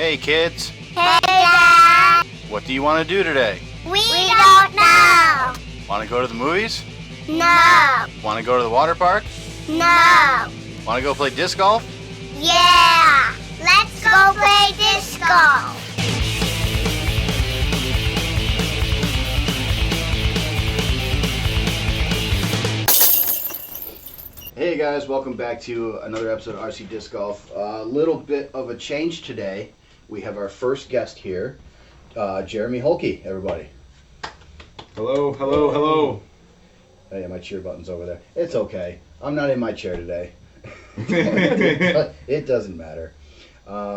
Hey kids, Hey, Dad! what do you want to do today? We don't know! Want to go to the movies? No! Want to go to the water park? No! Want to go play disc golf? Yeah! Let's go play disc golf! Hey guys, welcome back to another episode of RC Disc Golf. A little bit of a change today. We have our first guest here, Jeremy Hoeltke, everybody. Hello, hello, hello. Oh yeah, my cheer button's over there. It's okay. I'm not in my chair today. It doesn't matter. Okay,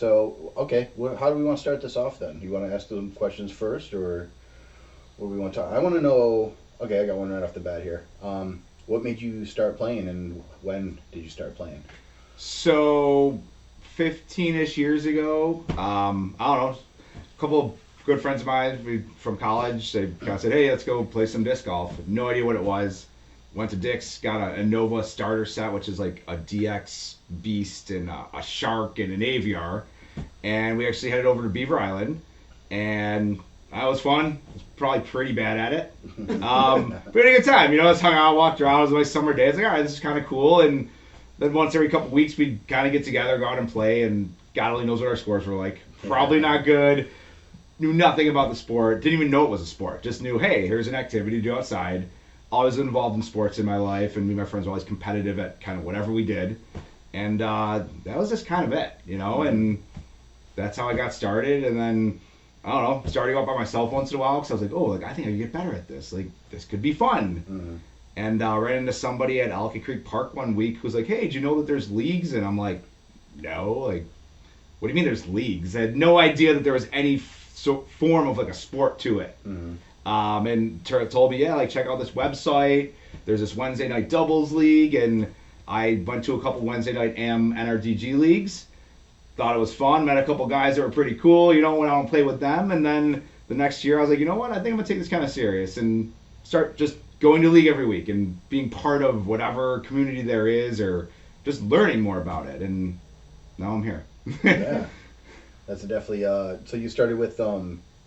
how do we want to start this off then? You want to ask them questions first, or what do we want to talk? I want to know, okay, I got one right off the bat here. What made you start playing, and when did you start playing? So, 15-ish years ago, I don't know, a couple of good friends of mine from college, they kind of said, hey, let's go play some disc golf. No idea what it was. Went to Dick's, got a Nova starter set, which is like a DX Beast and a Shark and an Aviar. And we actually headed over to Beaver Island, and that was fun. I was probably pretty bad at it. We had a good time. You know, just hung out, walked around. It was a nice summer day. I was like, all right, this is kind of cool. And then once every couple weeks, we'd kind of get together, go out and play, and God only knows what our scores were like. Probably not good. Knew nothing about the sport. Didn't even know it was a sport. Just knew, hey, here's an activity to do outside. Always involved in sports in my life, and me and my friends were always competitive at kind of whatever we did. And that was just kind of it, you know? And that's how I got started. And then, I don't know, started going by myself once in a while, because I was like, oh, like, I think I can get better at this. Like, this could be fun. Mm-hmm. And ran into somebody at Ellicott Creek Park one week who was like, hey, do you know that there's leagues? And I'm like, no, like, what do you mean there's leagues? I had no idea that there was any form of like a sport to it. Mm-hmm. And told me, yeah, like, check out this website. There's this Wednesday night doubles league, and I went to a couple Wednesday night NRDG leagues. Thought it was fun, met a couple guys that were pretty cool, you know, went out and played with them. And then the next year I was like, you know what, I think I'm going to take this kind of serious and start just going to league every week and being part of whatever community there is, or just learning more about it. And now I'm here. Yeah, that's definitely, so you started with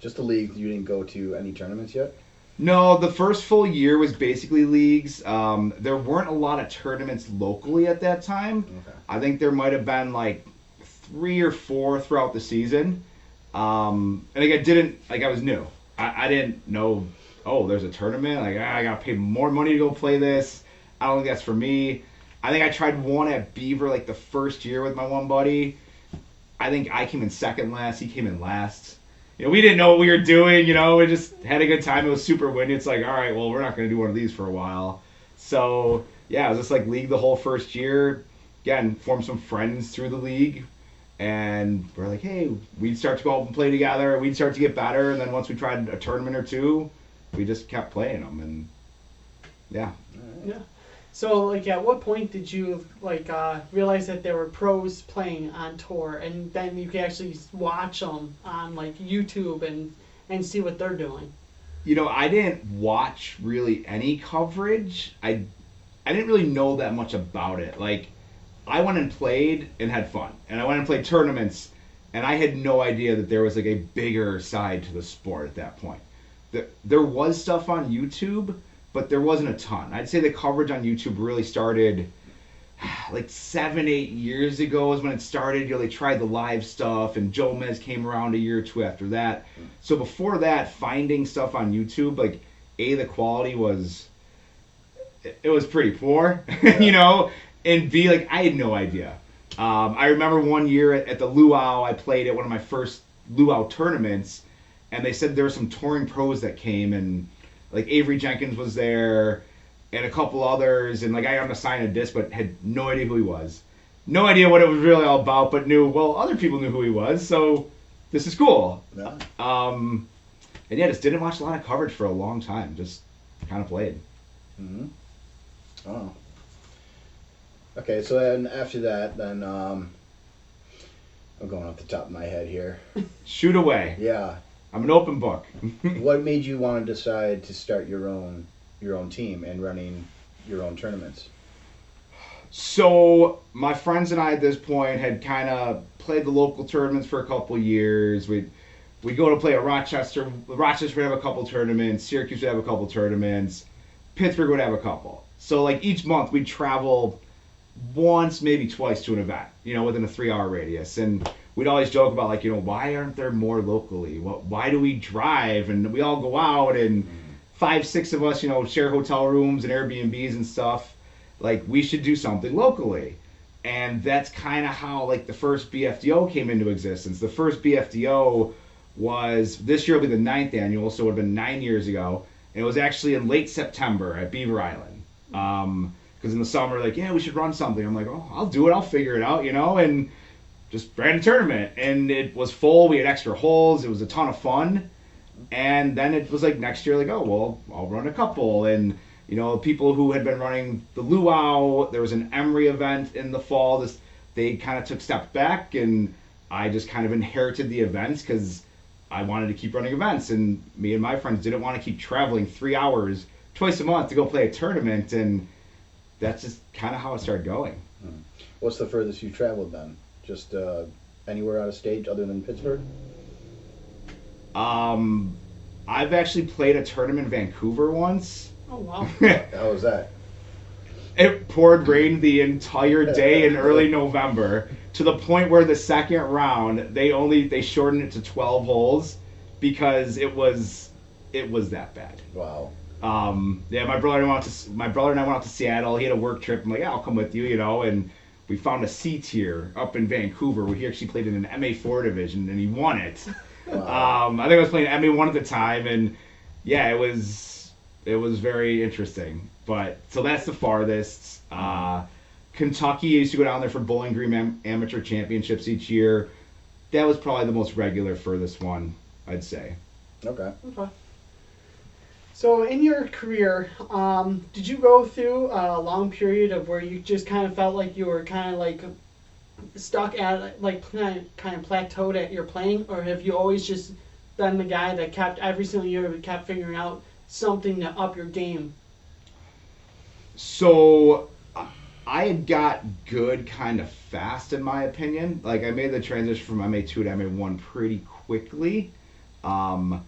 just a league. You didn't go to any tournaments yet? No, the first full year was basically leagues. There weren't a lot of tournaments locally at that time. Okay. I think there might have been like 3 or 4 throughout the season. And like, I was new. I didn't know, oh, there's a tournament. Like, I got to pay more money to go play this. I don't think that's for me. I think I tried one at Beaver like the first year with my one buddy. I think I came in second last. He came in last. You know, we didn't know what we were doing. You know, we just had a good time. It was super windy. It's like, all right, well, we're not going to do one of these for a while. So, yeah, it was just like league the whole first year. Again, formed some friends through the league. And we're like, hey, we'd start to go out and play together. We'd start to get better. And then once we tried a tournament or two, we just kept playing them. And, yeah. Yeah. So, like, at what point did you, like, realize that there were pros playing on tour, and then you could actually watch them on, like, YouTube and see what they're doing? You know, I didn't watch really any coverage. I didn't really know that much about it. Like, I went and played and had fun. And I went and played tournaments, and I had no idea that there was, like, a bigger side to the sport at that point. There was stuff on YouTube, but there wasn't a ton. I'd say the coverage on YouTube really started like 7-8 years ago is when it started. You know, they tried the live stuff, and Joe Mez came around a year or two after that. So before that, finding stuff on YouTube, like, the quality was, it was pretty poor, you know, and B, like, I had no idea. I remember one year at the Luau, I played at one of my first Luau tournaments, and they said there were some touring pros that came, and like Avery Jenkins was there, and a couple others, and like I got him to sign a disc, but had no idea who he was. No idea what it was really all about, but knew, well, other people knew who he was, so this is cool. Yeah. And yeah, just didn't watch a lot of coverage for a long time. Just kind of played. Mm-hmm. Oh. Okay, so then after that, then I'm going off the top of my head here. Shoot away. Yeah. I'm an open book. What made you want to decide to start your own team and running your own tournaments? So my friends and I at this point had kind of played the local tournaments for a couple years. We go to play at Rochester. Rochester would have a couple tournaments. Syracuse would have a couple tournaments. Pittsburgh would have a couple. So like each month we'd travel once, maybe twice to an event, within a 3-hour radius. And we'd always joke about like, why aren't there more locally? Why do we drive? And we all go out and 5-6 of us, share hotel rooms and Airbnbs and stuff. Like we should do something locally. And that's kind of how like the first BFDO came into existence. The first BFDO was, this year will be the 9th annual, so it would have been 9 years ago. And it was actually in late September at Beaver Island. Because in the summer, like, yeah, we should run something. I'm like, oh, I'll do it. I'll figure it out, and just ran a tournament. And it was full. We had extra holes. It was a ton of fun. And then it was like next year, like, oh, well, I'll run a couple. And, people who had been running the luau, there was an Emory event in the fall. They kind of took steps back, and I just kind of inherited the events because I wanted to keep running events. And me and my friends didn't want to keep traveling 3 hours twice a month to go play a tournament. And that's just kind of how it started going. What's the furthest you traveled then? Just anywhere out of state other than Pittsburgh? I've actually played a tournament in Vancouver once. Oh, wow. How was that? It poured rain the entire day in early November to the point where the second round they shortened it to 12 holes because it was that bad. Wow. Yeah, my brother and I went out to Seattle. He had a work trip. I'm like, yeah, I'll come with you, and we found a C tier up in Vancouver where he actually played in an MA4 division and he won it. Wow. I think I was playing MA1 at the time, and yeah, it was very interesting. But so that's the farthest. Kentucky, I used to go down there for Bowling Green Amateur Championships each year. That was probably the most regular furthest one, I'd say. Okay. So in your career, did you go through a long period of where you just kind of felt like you were kind of like stuck at like kind of plateaued at your playing, or have you always just been the guy that kept every single year kept figuring out something to up your game? So I had got good kind of fast, in my opinion. Like I made the transition from MA2 to MA1 pretty quickly. And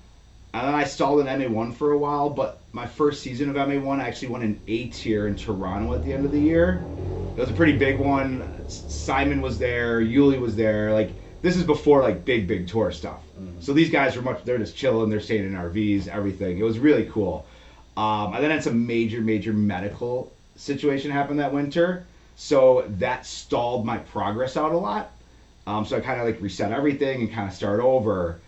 then I stalled in MA1 for a while, but my first season of MA1, I actually won an A tier in Toronto at the end of the year. It was a pretty big one. Simon was there, Yuli was there. Like this is before like big tour stuff. Mm-hmm. So these guys they're just chilling, they're staying in RVs, everything. It was really cool. I then had some major medical situation happen that winter, so that stalled my progress out a lot. So I kind of like reset everything and kind of start over.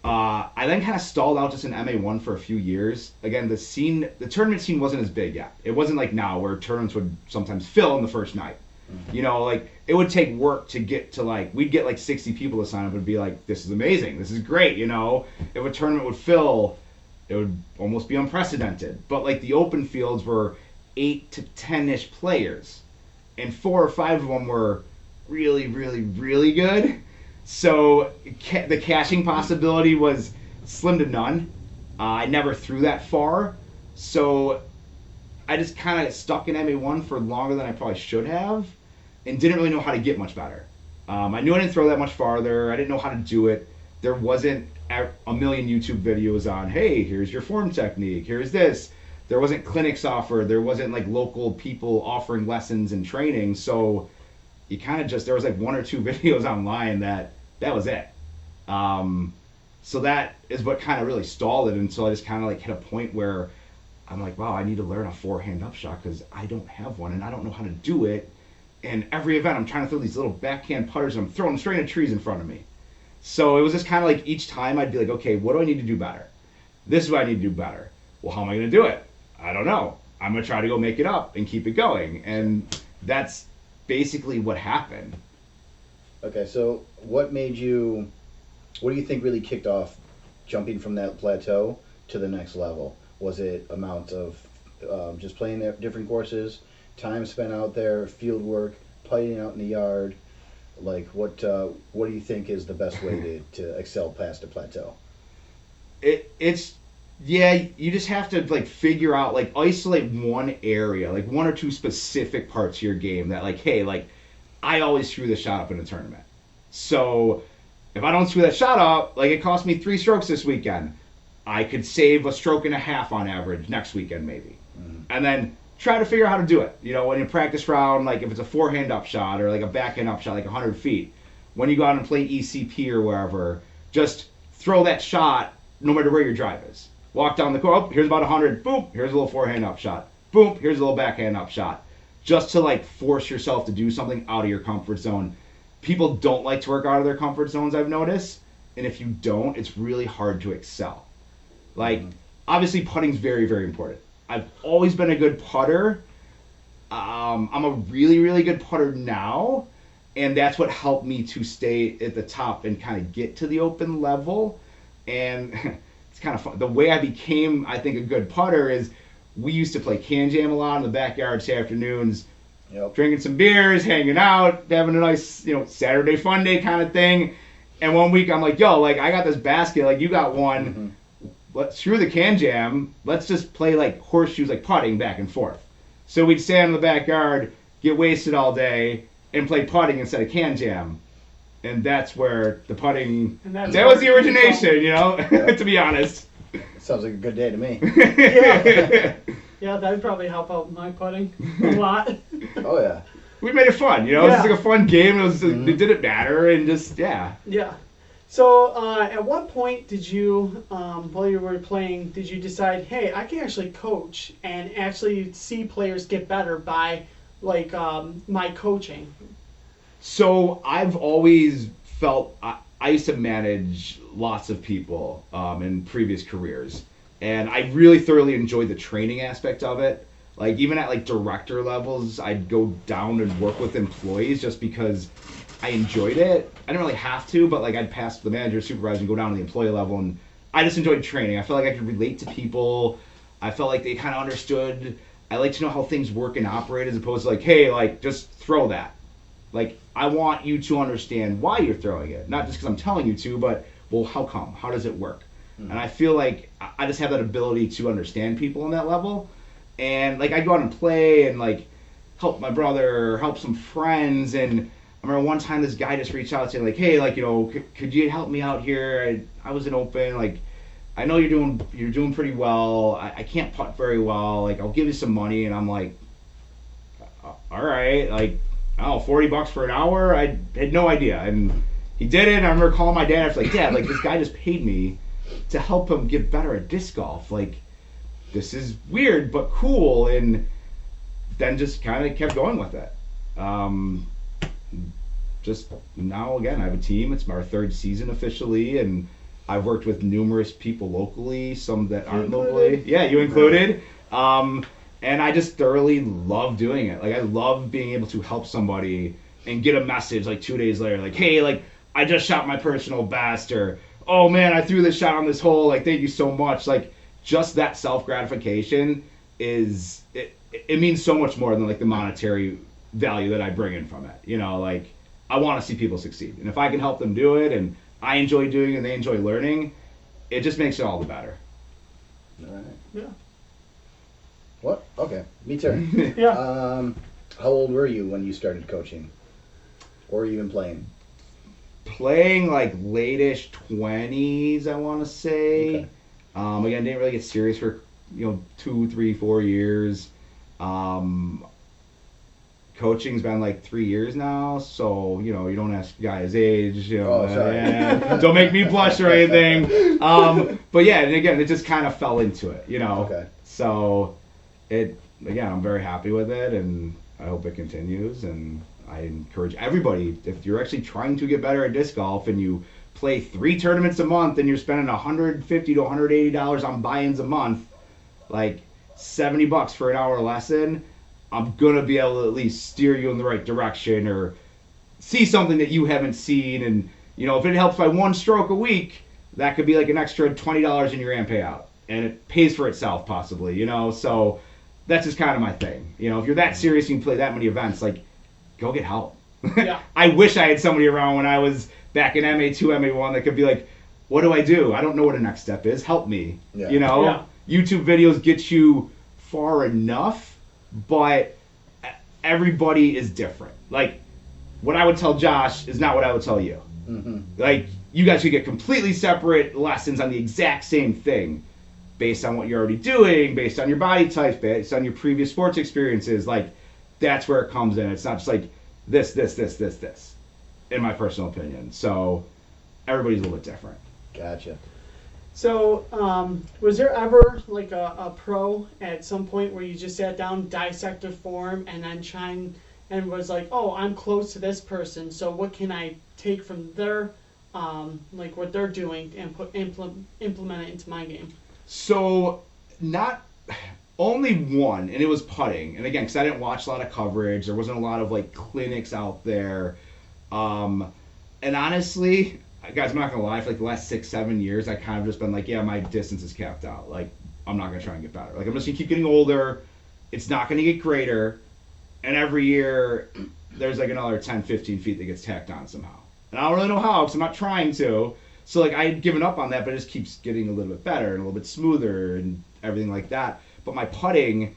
I then kind of stalled out just in MA1 for a few years. Again, the tournament scene wasn't as big yet. It wasn't like now where tournaments would sometimes fill in the first night. Mm-hmm. Like it would take work to get to like, we'd get like 60 people to sign up and be like, this is amazing, this is great, If a tournament would fill, it would almost be unprecedented. But like the open fields were 8 to 10-ish players, and 4 or 5 of them were really good. So the cashing possibility was slim to none. I never threw that far, so I just kind of stuck in MA1 for longer than I probably should have, and didn't really know how to get much better. I knew I didn't throw that much farther. I didn't know how to do it. There wasn't a million YouTube videos on, hey, here's your form technique, here's this. There wasn't clinics offered. There wasn't like local people offering lessons and training. So you kind of just, there was like 1 or 2 videos online that was it. So that is what kind of really stalled it until I just kind of like hit a point where I'm like, wow, I need to learn a forehand upshot because I don't have one and I don't know how to do it. And every event I'm trying to throw these little backhand putters and I'm throwing them straight into trees in front of me. So it was just kind of like each time I'd be like, okay, what do I need to do better? This is what I need to do better. Well, how am I going to do it? I don't know. I'm going to try to go make it up and keep it going. And basically what happened. Okay, so what do you think really kicked off jumping from that plateau to the next level? Was it amount of just playing different courses, time spent out there, field work, putting out in the yard? Like, what do you think is the best way to excel past a plateau? It's Yeah, you just have to like figure out, like isolate one area, like one or two specific parts of your game that like, hey, like I always screw this shot up in a tournament. So if I don't screw that shot up, like it cost me 3 strokes this weekend, I could save a stroke and a half on average next weekend maybe. And then try to figure out how to do it. You know, when you practice round, like if it's a forehand up shot or like a backhand up shot, like 100 feet, when you go out and play ECP or wherever, just throw that shot no matter where your drive is. Walk down the court, oh, here's about 100, boom, here's a little forehand up shot. Boom, here's a little backhand up shot. Just to like force yourself to do something out of your comfort zone. People don't like to work out of their comfort zones, I've noticed. And if you don't, it's really hard to excel. Like, obviously putting's very, very important. I've always been a good putter. I'm a really, really good putter now. And that's what helped me to stay at the top and kind of get to the open level. And it's kind of fun. The way I became, I think, a good putter is we used to play can jam a lot in the backyard Saturday afternoons, drinking some beers, hanging out, having a nice, Saturday fun day kind of thing. And one week I'm like, yo, like I got this basket, like you got one. Let's screw the can jam. Let's just play like horseshoes, like putting back and forth. So we'd stand in the backyard, get wasted all day, and play putting instead of can jam. And that's where the putting, that was the origination, to be honest. Sounds like a good day to me. Yeah, that would probably help out my putting a lot. Oh, yeah. We made it fun, It was like a fun game. It was, it didn't matter, and just, yeah. Yeah. So, at what point did you, while you were playing, did you decide, hey, I can actually coach and actually see players get better by, like, my coaching? So, I've always felt, I used to manage lots of people in previous careers, and I really thoroughly enjoyed the training aspect of it. Like, even at, like, director levels, I'd go down and work with employees just because I enjoyed it. I didn't really have to, but like I'd pass the manager, supervisor, and go down to the employee level, and I just enjoyed training. I felt like I could relate to people. I felt like they kind of understood. I like to know how things work and operate, as opposed to like, hey, like just throw that. Like I want you to understand why you're throwing it, not just because I'm telling you to, but well, how come? How does it work? And I feel like I just have that ability to understand people on that level, and like I'd go out and play and like help my brother, help some friends, and I remember one time this guy just reached out saying like, hey, like, could you help me out here? I was an open, like, I know you're doing pretty well. I can't putt very well. Like, I'll give you some money. And I'm like, all right, like, $40 for an hour? I had no idea. And he did it. And I remember calling my dad. I was like, Dad, like, this guy just paid me to help him get better at disc golf. Like, this is weird, but cool. And then just kind of kept going with it. Just now, again, I have a team. It's our 3rd season officially, and I've worked with numerous people locally, some that aren't locally. Yeah, you included. And I just thoroughly love doing it. Like, I love being able to help somebody and get a message like 2 days later, like, hey, like, I just shot my personal best, or, oh, man, I threw this shot on this hole. Like, thank you so much. Like, just that self-gratification is, it means so much more than, like, the monetary value that I bring in from it. Like, I want to see people succeed. And if I can help them do it, and I enjoy doing it, and they enjoy learning, it just makes it all the better. All right. Yeah. What? Okay. Me too. Yeah. How old were you when you started coaching? Or even playing? Playing, like, late-ish 20s, I want to say. Okay. Again, didn't really get serious for, 2, 3, 4 years. Coaching's been like 3 years now, so you don't ask the guy his age. Oh, sorry. Don't make me blush or anything. But yeah, and again, it just kind of fell into it, Okay. So I'm very happy with it, and I hope it continues. And I encourage everybody, if you're actually trying to get better at disc golf and you play 3 tournaments a month and you're spending $150 to $180 on buy-ins a month, like $70 for an hour lesson, I'm going to be able to at least steer you in the right direction or see something that you haven't seen. And, if it helps by 1 stroke a week, that could be like an extra $20 in your AMP payout. And it pays for itself possibly, So that's just kind of my thing. If you're that serious and you play that many events, like, go get help. Yeah. I wish I had somebody around when I was back in MA2, MA1 that could be like, what do I do? I don't know what a next step is. Help me. Yeah. You know, Yeah. YouTube videos get you far enough, but everybody is different. Like, what I would tell Josh is not what I would tell you. Mm-hmm. Like, you guys could get completely separate lessons on the exact same thing based on what you're already doing, based on your body types, based on your previous sports experiences. Like, that's where it comes in. It's not just like this, in my personal opinion. So, everybody's a little bit different. Gotcha. So, was there ever like a pro at some point where you just sat down, dissected form, and then and was like, oh, I'm close to this person, so what can I take from their, like what they're doing and implement it into my game? So, not only one, and it was putting. And again, because I didn't watch a lot of coverage, there wasn't a lot of like clinics out there. And honestly, guys, I'm not gonna lie, for like the last 6-7 years, I kind of just been like, yeah, my distance is capped out. Like, I'm not gonna try and get better. Like, I'm just gonna keep getting older. It's not gonna get greater. And every year, there's like another 10, 15 feet that gets tacked on somehow. And I don't really know how, because I'm not trying to. So, like, I had given up on that, but it just keeps getting a little bit better and a little bit smoother and everything like that. But my putting,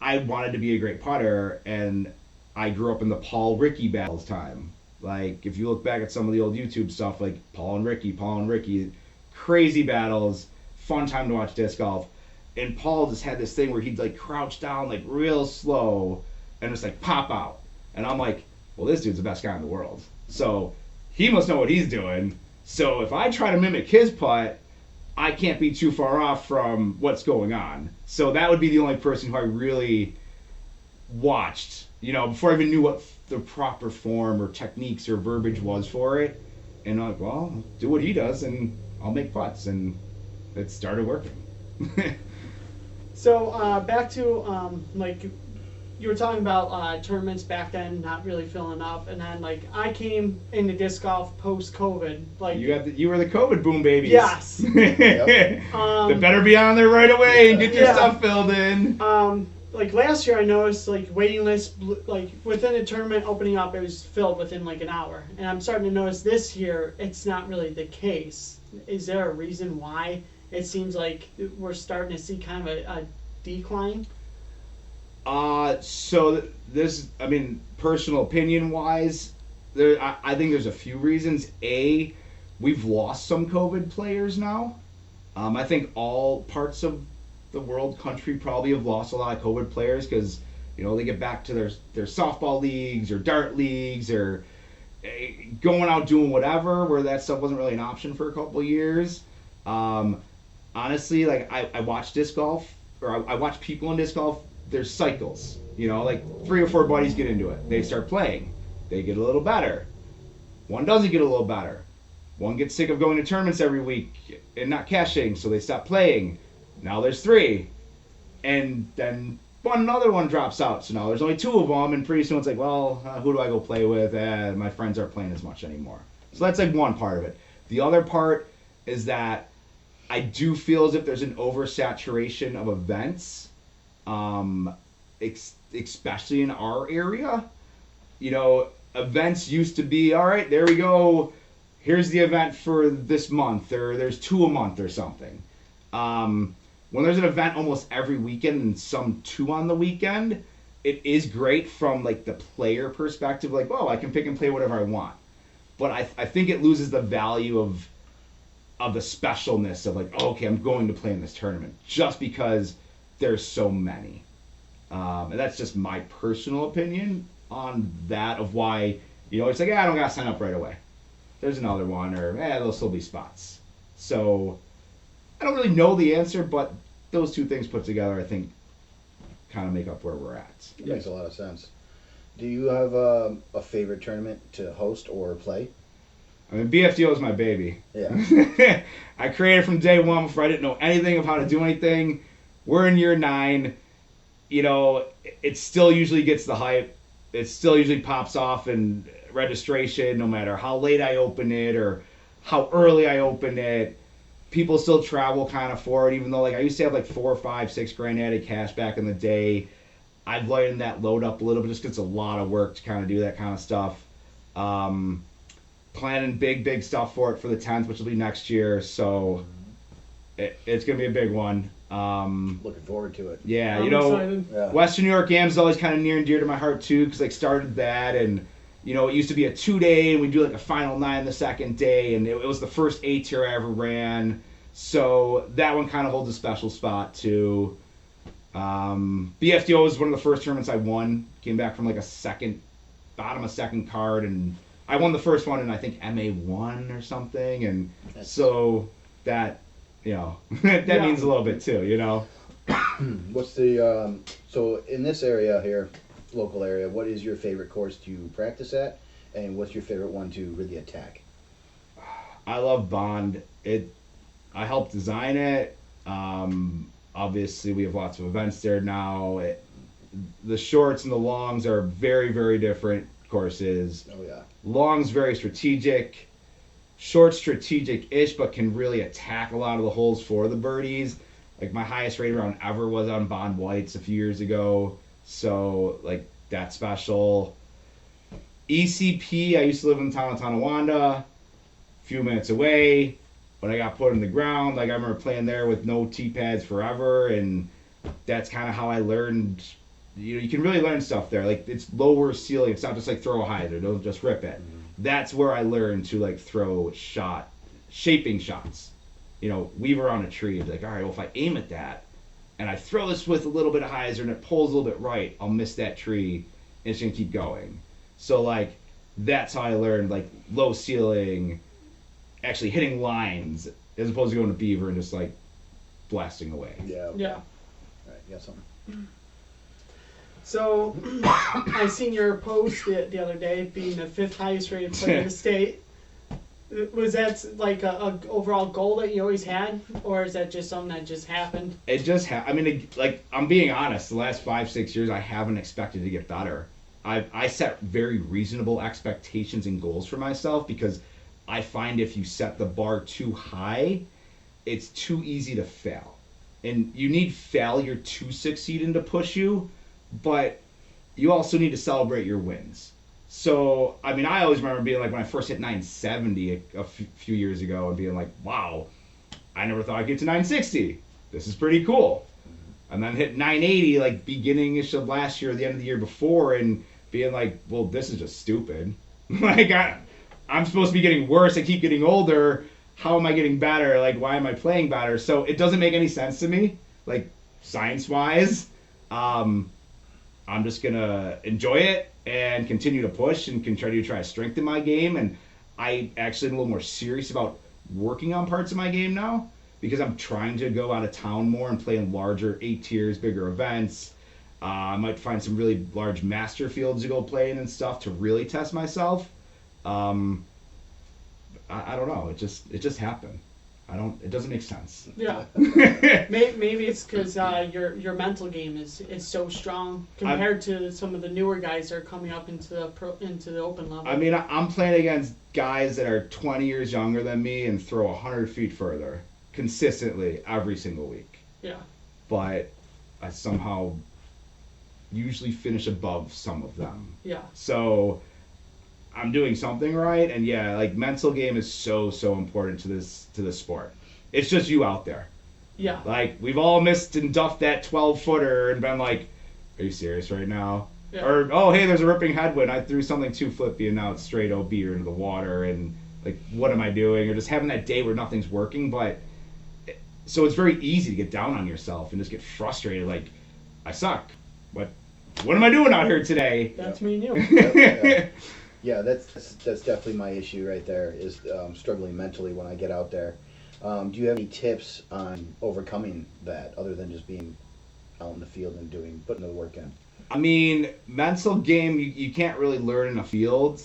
I wanted to be a great putter, and I grew up in the Paul Ricky battles time. Like, if you look back at some of the old YouTube stuff, like Paul and Ricky, crazy battles, fun time to watch disc golf. And Paul just had this thing where he'd like crouch down like real slow and just like pop out. And I'm like, well, this dude's the best guy in the world. So he must know what he's doing. So if I try to mimic his putt, I can't be too far off from what's going on. So that would be the only person who I really watched, you know, before I even knew what the proper form or techniques or verbiage was for it. And I'm like, well, I'll do what he does and I'll make putts. And it started working. So back to like you were talking about tournaments back then not really filling up, and then like I came into disc golf post COVID. Like you were the COVID boom babies. Yes. Yep. They better be on there right away and get your stuff filled in. Like last year, I noticed like waiting list, like within a tournament opening up, it was filled within like an hour, and I'm starting to notice this year it's not really the case. Is there a reason why it seems like we're starting to see kind of a decline? So this, I mean, personal opinion wise, I think there's a few reasons. A, we've lost some COVID players now. I think all parts of the world country probably have lost a lot of COVID players because, you know, they get back to their softball leagues or dart leagues or going out doing whatever, where that stuff wasn't really an option for a couple of years. Honestly, like I watch disc golf, or I watch people in disc golf. There's cycles, you know, like 3 or 4 buddies get into it. They start playing. They get a little better. One doesn't get a little better. One gets sick of going to tournaments every week and not cashing, so they stop playing. Now there's 3. And then another one drops out. So now there's only 2 of them, and pretty soon it's like, well, who do I go play with? My friends aren't playing as much anymore. So that's like one part of it. The other part is that I do feel as if there's an oversaturation of events, especially in our area. You know, events used to be, all right, there we go. Here's the event for this month, or there's 2 a month or something. When there's an event almost every weekend and some 2 on the weekend, it is great from like the player perspective. Like, oh, I can pick and play whatever I want. But I think it loses the value of the specialness of like, oh, okay, I'm going to play in this tournament just because there's so many. And that's just my personal opinion on that, of why, you know, it's like, I don't got to sign up right away. There's another one, or there'll still be spots. So I don't really know the answer, but those 2 things put together, I think, kind of make up where we're at. It makes a lot of sense. Do you have a favorite tournament to host or play? I mean, BFDO is my baby. Yeah. I created from day one before I didn't know anything of how to do anything. We're in year 9. You know, it still usually gets the hype. It still usually pops off in registration, no matter how late I open it or how early I open it. People still travel kind of for it, even though like I used to have like 4, 5, 6 grand added cash back in the day. I've lightened that load up a little bit just because it's a lot of work to kind of do that kind of stuff. planning big stuff for it for the 10th, which will be next year. So it's gonna be a big one. Looking forward to it. Yeah, I'm you know, excited. Yeah. Western New York Games is always kind of near and dear to my heart too, because like started that, and you know, it used to be a 2-day, and we do like a final 9 the second day, and it was the first A tier I ever ran, so that one kind of holds a special spot too. BFDO was one of the first tournaments I won. Came back from like bottom of second card, and I won the first one in I think MA1 or something, and so that, you know, that means a little bit too, you know. What's the so in this area here, local area, what is your favorite course to practice at, and what's your favorite one to really attack? I love Bond. I helped design it. Obviously, we have lots of events there now. The shorts and the longs are very different courses. Oh yeah. Longs very strategic. Short strategic-ish, but can really attack a lot of the holes for the birdies. Like my highest rated round ever was on Bond Whites a few years ago. So like that's special. ECP, I used to live in the town of Tonawanda, a few minutes away. When I got put in the ground, like I remember playing there with no tee pads forever, and that's kind of how I learned. You know, you can really learn stuff there. Like it's lower ceiling. It's not just like throw a hyzer. Don't just rip it. That's where I learned to like throw shaping shots. You know, weave around a tree and be like, all right, well if I aim at that and I throw this with a little bit of hyzer and it pulls a little bit right, I'll miss that tree and it's gonna keep going. So like that's how I learned like low ceiling, actually hitting lines as opposed to going to beaver and just like blasting away. Yeah. Yeah. All right, you got something? So, I seen your post the other day being the 5th highest rated player in the state. Was that like a overall goal that you always had, or is that just something that just happened? It just I mean, like I'm being honest. The last 5-6 years, I haven't expected to get better. I set very reasonable expectations and goals for myself because I find if you set the bar too high, it's too easy to fail, and you need failure to succeed and to push you. But you also need to celebrate your wins. So, I mean, I always remember being like, when I first hit 970 a few years ago and being like, wow, I never thought I'd get to 960. This is pretty cool. And then hit 980, like, beginning-ish of last year, or the end of the year before, and being like, well, this is just stupid. Like, I'm supposed to be getting worse. I keep getting older. How am I getting better? Like, why am I playing better? So it doesn't make any sense to me, like, science-wise. I'm just going to enjoy it and continue to push and try to strengthen my game. And I actually am a little more serious about working on parts of my game now because I'm trying to go out of town more and play in larger 8 tiers, bigger events. I might find some really large master fields to go play in and stuff to really test myself. I don't know. It just happened. It doesn't make sense. Yeah. Maybe it's because your mental game is so strong compared to some of the newer guys that are coming up into the open level. I mean, I'm playing against guys that are 20 years younger than me and throw 100 feet further consistently every single week. Yeah. But I somehow usually finish above some of them. Yeah. So I'm doing something right, and yeah, like mental game is so important to this sport. It's just you out there. Yeah. Like we've all missed and duffed that 12-footer and been like, "Are you serious right now?" Yeah. Or, "Oh, hey, there's a ripping headwind. I threw something too flippy, and now it's straight OB or into the water." And like, what am I doing? Or just having that day where nothing's working. But so it's very easy to get down on yourself and just get frustrated. Like, I suck. What am I doing out here today? That's me and you. Yeah, that's definitely my issue right there, is struggling mentally when I get out there. Do you have any tips on overcoming that other than just being out in the field and putting the work in? I mean, mental game, you can't really learn in a field.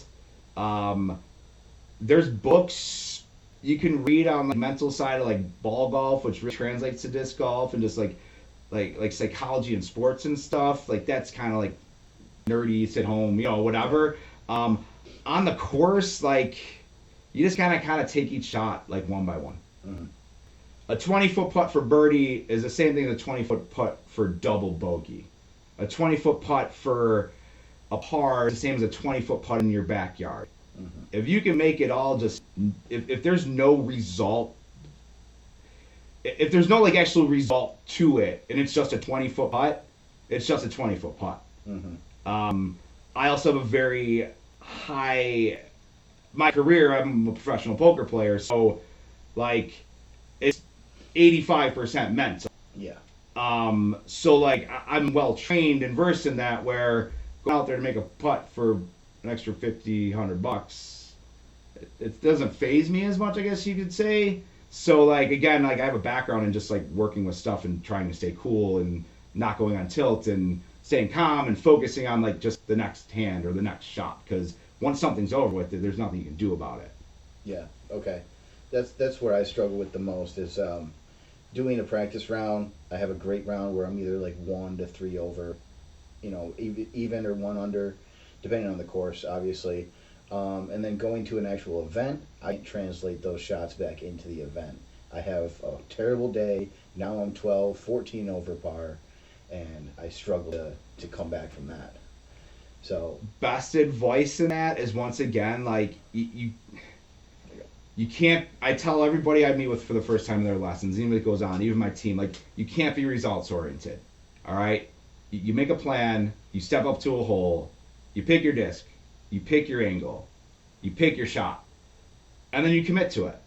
There's books you can read on the mental side of like ball golf, which really translates to disc golf, and just like psychology and sports and stuff. Like that's kind of like nerdy, sit home, whatever. On the course, like you just kind of take each shot like one by one. Mm-hmm. A 20-foot putt for birdie is the same thing as a 20-foot putt for double bogey. A 20-foot putt for a par is the same as a 20-foot putt in your backyard. If you can make it all just, if there's no result, if there's no like actual result to it, and it's just a 20-foot putt, it's just a 20-foot putt. I also have a very high, my career, I'm a professional poker player, so like it's 85% mental. Yeah. So like I'm well trained and versed in that, where going out there to make a putt for an extra $50-100, it doesn't faze me as much, I guess you could say. So like again, like I have a background in just like working with stuff and trying to stay cool and not going on tilt and staying calm and focusing on like just the next hand or the next shot, because once something's over with, there's nothing you can do about it. Yeah. Okay. That's where I struggle with the most is doing a practice round. I have a great round where I'm either like 1 to 3 over, even or 1 under, depending on the course, obviously. And then going to an actual event, I translate those shots back into the event. I have a terrible day. Now I'm 12, 14 over par, and I struggle to come back from that. So best advice in that is, once again, like you can't. I tell everybody I meet with for the first time in their lessons, even if it goes on, even my team, like you can't be results oriented. All right, you make a plan. You step up to a hole. You pick your disc. You pick your angle. You pick your shot, and then you commit to it.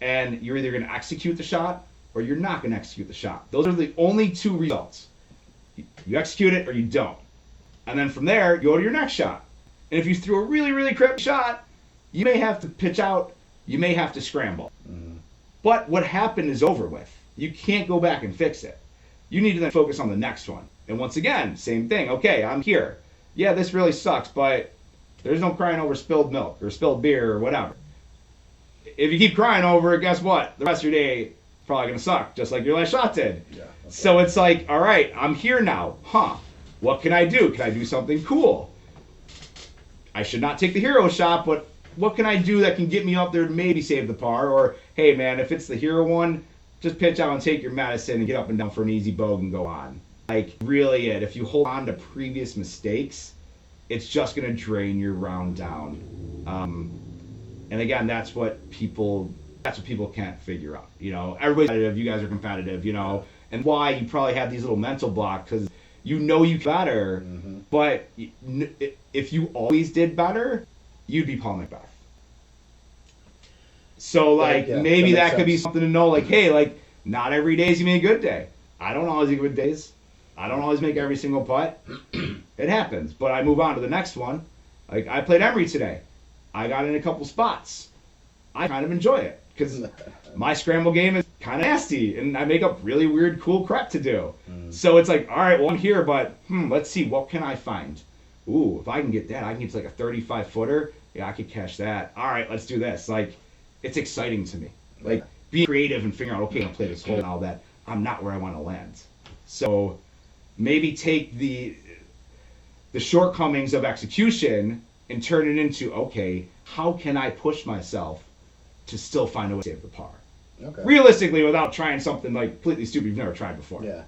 And you're either going to execute the shot or you're not going to execute the shot. Those are the only 2 results. You execute it or you don't. And then from there, you go to your next shot. And if you threw a really, really crappy shot, you may have to pitch out. You may have to scramble. But what happened is over with. You can't go back and fix it. You need to then focus on the next one. And once again, same thing. Okay, I'm here. Yeah, this really sucks, but there's no crying over spilled milk or spilled beer or whatever. If you keep crying over it, guess what? The rest of your day is probably going to suck, just like your last shot did. Yeah, okay. So it's like, all right, I'm here now. What can I do? Can I do something cool? I should not take the hero shot, but what can I do that can get me up there to maybe save the par? Or, hey, man, if it's the hero one, just pitch out and take your medicine and get up and down for an easy bogey and go on. Like, really if you hold on to previous mistakes, it's just going to drain your round down. And again, that's what people can't figure out. Everybody's competitive. You guys are competitive, and why you probably have these little mental blocks, because you better, but if you always did better, you'd be Paul Macbeth. So like maybe that could be something to know, like, hey, like not every day is gonna be a good day. I don't always have good days. I don't always make every single putt. It happens, but I move on to the next one. Like I played Emory today. I got in a couple spots. I kind of enjoy it because my scramble game is kind of nasty, and I make up really weird, cool crap to do. So it's like, all right, well I'm here, but let's see, what can I find? Ooh, if I can get that, I can get to like a 35-footer. Yeah, I could catch that. All right, let's do this. Like, it's exciting to me. Like being creative and figuring out, okay, I'll play this hole now that I'm not where I want to land. So maybe take the shortcomings of execution and turn it into, okay, how can I push myself to still find a way to save the par? Okay. Realistically, without trying something like completely stupid you've never tried before. Yeah.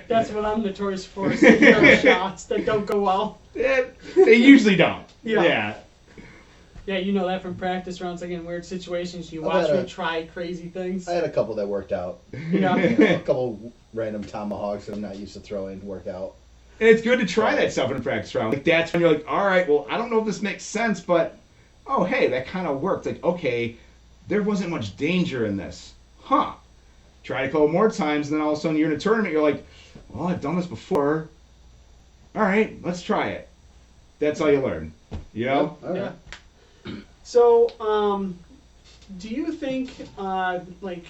That's what I'm notorious for, is the hero shots that don't go well. They usually don't. Yeah. Yeah, you know that from practice rounds, like in weird situations, you watch me try crazy things. I had a couple that worked out. Yeah. A couple random tomahawks that I'm not used to throwing work out. And it's good to try that stuff in a practice round. Like that's when you're like, all right, well, I don't know if this makes sense, but oh, hey, that kind of worked. Like, okay, there wasn't much danger in this. Try a couple more times, and then all of a sudden you're in a tournament, you're like, well, I've done this before. All right, let's try it. That's all you learn. You know? All right. Yeah. So, do you think, like,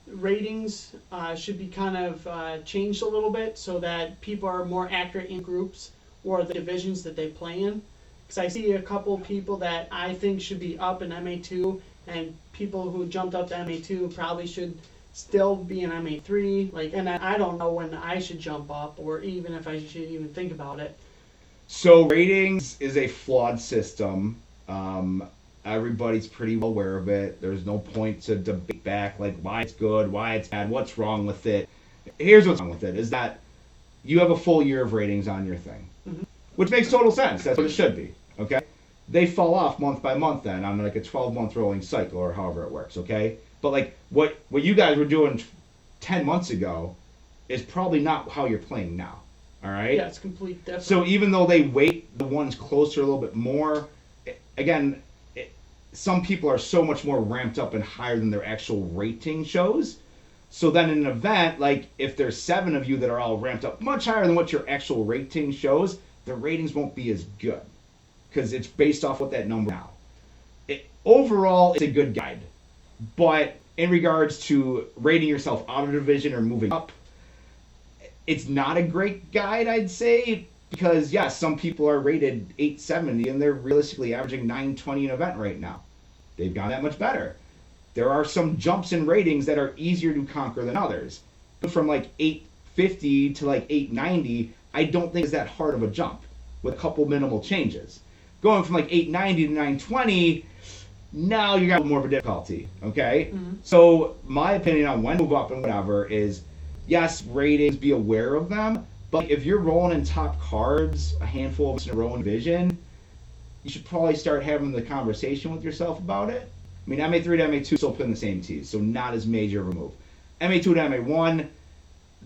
ratings should be kind of changed a little bit so that people are more accurate in groups or the divisions that they play in? Because I see a couple people that I think should be up in MA2, and people who jumped up to MA2 probably should still be in MA3. Like, and I don't know when I should jump up, or even if I should even think about it. So ratings is a flawed system. Everybody's pretty well aware of it. There's no point to debate back, like why it's good, why it's bad, what's wrong with it. Here's what's wrong with it, is that you have a full year of ratings on your thing. Which makes total sense. That's what it should be, okay? they fall off month by month then on like a 12-month rolling cycle or however it works, okay? But like what you guys were doing 10 months ago is probably not how you're playing now, all right? Yeah, it's complete different. So even though they weight the ones closer a little bit more, again, some people are so much more ramped up and higher than their actual rating shows. So then in an event, like if there's 7 of you that are all ramped up much higher than what your actual rating shows, the ratings won't be as good because it's based off what that number now. Overall, it's a good guide. But in regards to rating yourself out of division or moving up, it's not a great guide, I'd say, because, yes, some people are rated 870 and they're realistically averaging 920 an event right now. They've gotten that much better. There are some jumps in ratings that are easier to conquer than others. But from like 850 to like 890, I don't think is that hard of a jump with a couple minimal changes. Going from like 890 to 920, now you got more of a difficulty, okay? Mm-hmm. So my opinion on when to move up and whatever is, yes, ratings, be aware of them, but if you're rolling in top cards, a handful of us in a row in division, you should probably start having the conversation with yourself about it. I mean, MA3 to MA2 still playing the same tees, so not as major of a move. MA2 to MA1,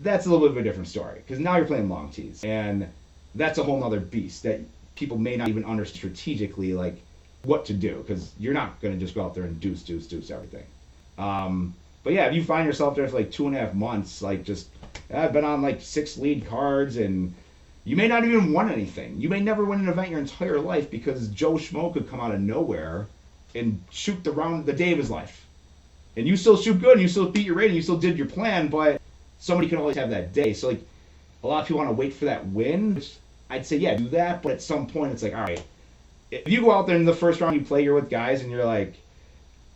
that's a little bit of a different story, because now you're playing long tees, and that's a whole nother beast that people may not even understand strategically, like, what to do, because you're not going to just go out there and deuce everything. But yeah, if you find yourself there for like 2.5 months, like just, I've been on like 6 lead cards, and you may not even win anything. You may never win an event your entire life because Joe Schmo could come out of nowhere and shoot the day of his life. And you still shoot good, and you still beat your rating, you still did your plan, but somebody can always have that day. So like, a lot of people want to wait for that win, which I'd say, yeah, do that, but at some point it's like, all right, if you go out there in the first round, you play, you're with guys, and you're like,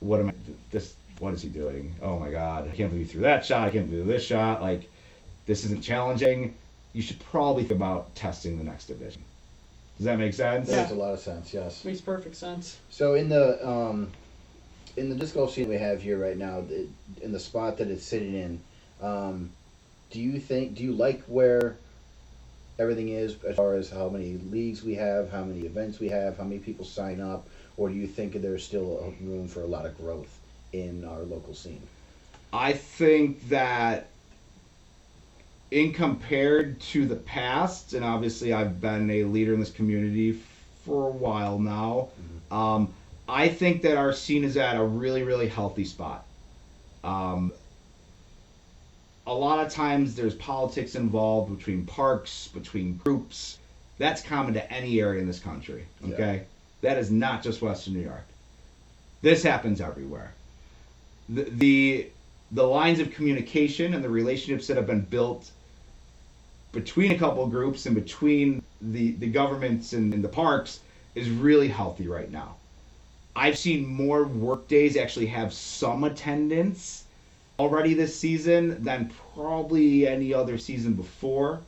what is he doing? Oh my God, I can't believe he threw that shot, I can't believe this shot, like, this isn't challenging. You should probably think about testing the next division. Does that make sense? That makes a lot of sense, yes. Makes perfect sense. So in the disc golf scene we have here right now, in the spot that it's sitting in, do you like where everything is as far as how many leagues we have, how many events we have, how many people sign up, or do you think there's still room for a lot of growth in our local scene? I think that in compared to the past, and obviously I've been a leader in this community for a while now, I think that our scene is at a really, really healthy spot. A lot of times there's politics involved between parks, between groups. That's common to any area in this country, okay? Yeah. That is not just Western New York. This happens everywhere. The lines of communication and the relationships that have been built between a couple of groups and between the governments and the parks is really healthy right now. I've seen more work days actually have some attendance already this season than probably any other season before.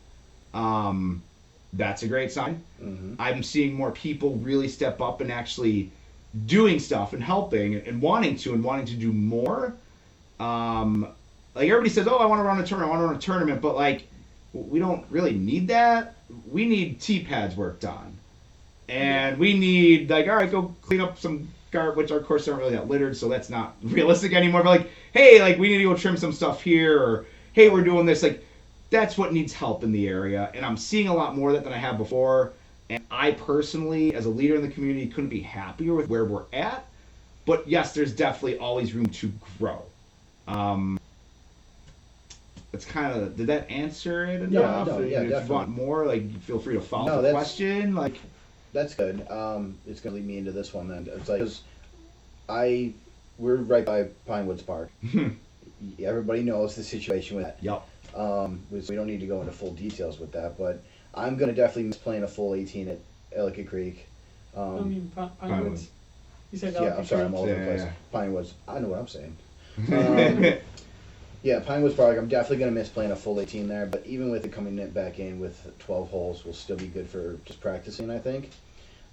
That's a great sign. Mm-hmm. I'm seeing more people really step up and actually doing stuff and helping and wanting to do more. Like everybody says, oh, I want to run a tournament, but like we don't really need that. We need tee pads worked on, and we need like, all right, go clean up some garbage, which our courses aren't really that littered, so that's not realistic anymore. But like, hey, like we need to go trim some stuff here, or hey, we're doing this. Like, that's what needs help in the area, and I'm seeing a lot more of that than I have before. And I personally, as a leader in the community, couldn't be happier with where we're at. But yes, there's definitely always room to grow. That's kind of, did that answer it enough? No, yeah, if you want more, like, feel free to follow the question. Like, that's good. It's gonna lead me into this one then. It's like, 'cause we're right by Pinewoods Park. Everybody knows the situation with that. Yep. We don't need to go into full details with that, but I'm gonna definitely miss playing a full 18 at Ellicott Creek. I mean, Pinewoods. You said yeah, I'm sorry, I'm all over the place. Yeah. Pinewoods. I know what I'm saying. Yeah, Pinewoods Park. I'm definitely gonna miss playing a full 18 there, but even with it coming back in with 12 holes, will still be good for just practicing, I think.